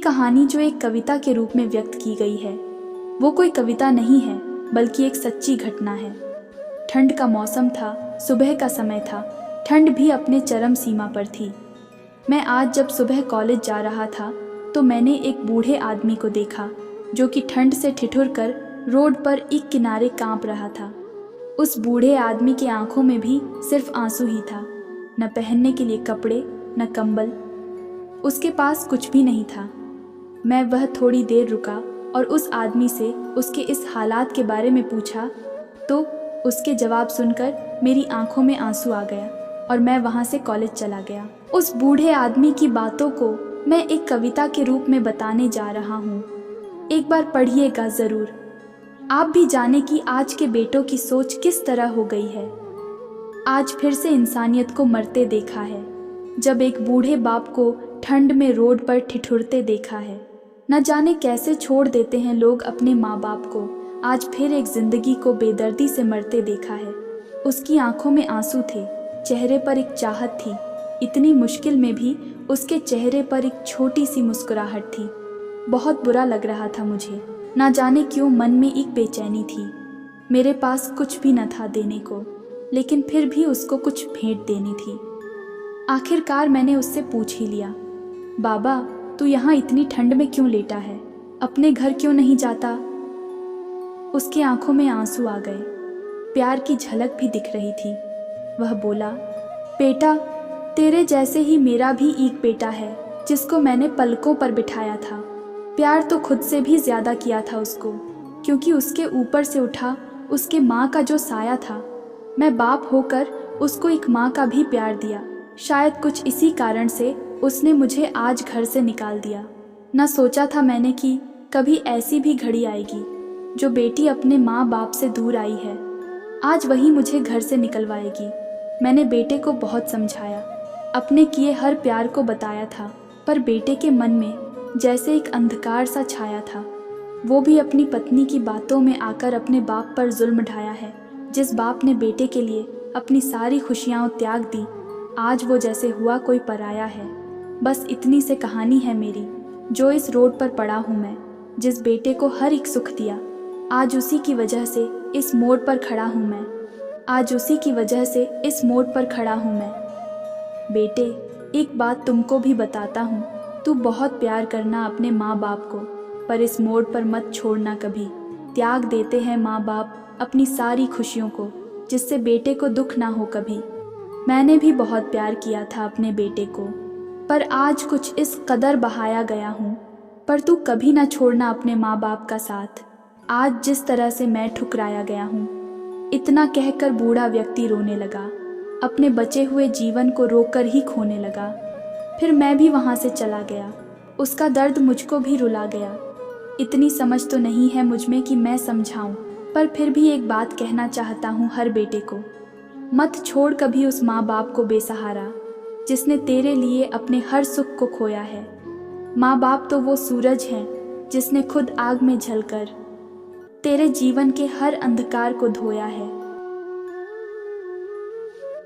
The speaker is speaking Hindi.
कहानी जो एक कविता के रूप में व्यक्त की गई है वो कोई कविता नहीं है बल्कि एक सच्ची घटना है। ठंड का मौसम था, सुबह का समय था, ठंड भी अपने चरम सीमा पर थी। मैं आज जब सुबह कॉलेज जा रहा था तो मैंने एक बूढ़े आदमी को देखा जो कि ठंड से ठिठुर कर रोड पर एक किनारे कांप रहा था। उस बूढ़े आदमी की आंखों में भी सिर्फ आंसू ही था, न पहनने के लिए कपड़े न कंबल। उसके पास कुछ भी नहीं था। मैं वह थोड़ी देर रुका और उस आदमी से उसके इस हालात के बारे में पूछा तो उसके जवाब सुनकर मेरी आंखों में आंसू आ गया और मैं वहाँ से कॉलेज चला गया। उस बूढ़े आदमी की बातों को मैं एक कविता के रूप में बताने जा रहा हूँ। एक बार पढ़िएगा ज़रूर, आप भी जाने कि आज के बेटों की सोच किस तरह हो गई है। आज फिर से इंसानियत को मरते देखा है, जब एक बूढ़े बाप को ठंड में रोड पर ठिठुरते देखा है। न जाने कैसे छोड़ देते हैं लोग अपने माँ बाप को। आज फिर एक जिंदगी को बेदर्दी से मरते देखा है। उसकी आंखों में आंसू थे, चेहरे पर एक चाहत थी। इतनी मुश्किल में भी उसके चेहरे पर एक छोटी सी मुस्कुराहट थी। बहुत बुरा लग रहा था मुझे। ना जाने क्यों मन में एक बेचैनी थी। मेरे पास कुछ भी न था देने को, लेकिन फिर भी उसको कुछ भेंट देनी थी। आखिरकार मैंने उससे पूछ ही लिया, बाबा तू यहाँ इतनी ठंड में क्यों लेटा है, अपने घर क्यों नहीं जाता। उसकी आंखों में आंसू आ गए, प्यार की झलक भी दिख रही थी। वह बोला, बेटा तेरे जैसे ही मेरा भी एक बेटा है जिसको मैंने पलकों पर बिठाया था। प्यार तो खुद से भी ज्यादा किया था उसको, क्योंकि उसके ऊपर से उठा उसके माँ का जो साया था। मैं बाप होकर उसको एक माँ का भी प्यार दिया। शायद कुछ इसी कारण से उसने मुझे आज घर से निकाल दिया। न सोचा था मैंने कि कभी ऐसी भी घड़ी आएगी जो बेटी अपने माँ बाप से दूर आई है, आज वही मुझे घर से निकलवाएगी। मैंने बेटे को बहुत समझाया, अपने किए हर प्यार को बताया था, पर बेटे के मन में जैसे एक अंधकार सा छाया था। वो भी अपनी पत्नी की बातों में आकर अपने बाप पर जुल्म ढाया है। जिस बाप ने बेटे के लिए अपनी सारी खुशियाँ त्याग दी, आज वो जैसे हुआ कोई पराया है। बस इतनी से कहानी है मेरी, जो इस रोड पर पड़ा हूँ मैं। जिस बेटे को हर एक सुख दिया, आज उसी की वजह से इस मोड़ पर खड़ा हूँ मैं। आज उसी की वजह से इस मोड़ पर खड़ा हूँ मैं। बेटे एक बात तुमको भी बताता हूँ, तू बहुत प्यार करना अपने माँ बाप को, पर इस मोड़ पर मत छोड़ना कभी। त्याग देते हैं माँ बाप अपनी सारी खुशियों को, जिससे बेटे को दुख ना हो कभी। मैंने भी बहुत प्यार किया था अपने बेटे को, पर आज कुछ इस कदर बहाया गया हूँ। पर तू कभी ना छोड़ना अपने माँ बाप का साथ, आज जिस तरह से मैं ठुकराया गया हूँ। इतना कहकर बूढ़ा व्यक्ति रोने लगा, अपने बचे हुए जीवन को रोकर ही खोने लगा। फिर मैं भी वहाँ से चला गया। उसका दर्द मुझको भी रुला गया। इतनी समझ तो नहीं है मुझ में कि मैं समझाऊं, पर फिर भी एक बात कहना चाहता हूँ हर बेटे को, मत छोड़ कभी उस माँ बाप को बेसहारा, जिसने तेरे लिए अपने हर सुख को खोया है। माँ बाप तो वो सूरज हैं जिसने खुद आग में जलकर तेरे जीवन के हर अंधकार को धोया है।